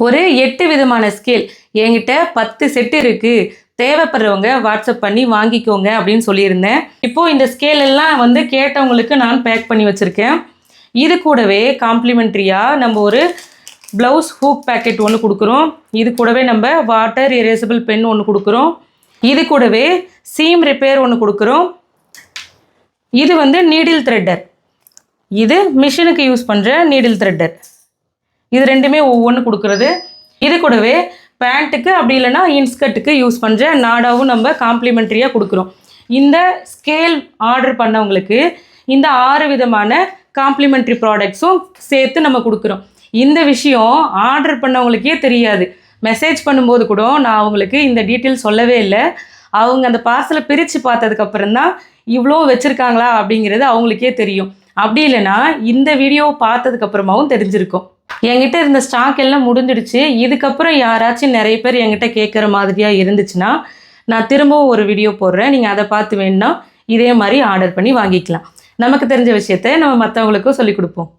ஒரு 8 விதமான ஸ்கேல் என்கிட்ட 10 செட்டு இருக்குது, தேவைப்படுறவங்க வாட்ஸ்அப் பண்ணி வாங்கிக்கோங்க அப்படின்னு சொல்லியிருந்தேன். இப்போது இந்த ஸ்கேல் எல்லாம் வந்து கேட்டவங்களுக்கு நான் பேக் பண்ணி வச்சுருக்கேன். இது கூடவே காம்ப்ளிமெண்ட்ரியாக நம்ம ஒரு ப்ளவுஸ் ஹூக் பேக்கெட் ஒன்று கொடுக்குறோம். இது கூடவே நம்ம வாட்டர் எரேசபிள் பென் ஒன்று கொடுக்குறோம். இது கூடவே சீம் ரிப்பேர் ஒன்று கொடுக்குறோம். இது வந்து நீடில் த்ரெட்டர், இது மிஷினுக்கு யூஸ் பண்ணுற நீடில் த்ரெட்டர். இது ரெண்டுமே ஒவ்வொன்று கொடுக்குறது. இது கூடவே பேண்ட்டுக்கு அப்படி இல்லைனா இன்ஸ்கர்ட்டுக்கு யூஸ் பண்ணுற நாடாவும் நம்ம காம்ப்ளிமெண்ட்ரியாக கொடுக்குறோம். இந்த ஸ்கேல் ஆர்டர் பண்ணவங்களுக்கு இந்த 6 விதமான காம்ப்ளிமெண்ட்ரி ப்ராடக்ட்ஸும் சேர்த்து நம்ம கொடுக்குறோம். இந்த விஷயம் ஆர்டர் பண்ணவங்களுக்கே தெரியாது. மெசேஜ் பண்ணும்போது கூட நான் அவங்களுக்கு இந்த டீட்டெயில் சொல்லவே இல்லை. அவங்க அந்த பார்சலை பிரித்து பார்த்ததுக்கப்புறம் தான் இவ்வளோ வச்சுருக்காங்களா அப்படிங்கிறது அவங்களுக்கே தெரியும். அப்படி இல்லைனா இந்த வீடியோ பார்த்ததுக்கப்புறமாவும் தெரிஞ்சிருக்கும். என்கிட்ட இருந்த ஸ்டாக் எல்லாம் முடிஞ்சிடுச்சு. இதுக்கப்புறம் யாராச்சும் நிறைய பேர் என்கிட்ட கேட்குற மாதிரியாக இருந்துச்சுன்னா நான் திரும்பவும் ஒரு வீடியோ போடுறேன். நீங்கள் அதை பார்த்து வேணுன்னா இதே மாதிரி ஆர்டர் பண்ணி வாங்கிக்கலாம். நமக்கு தெரிஞ்ச விஷயத்தை நம்ம மற்றவங்களுக்கும் சொல்லிக் கொடுப்போம்.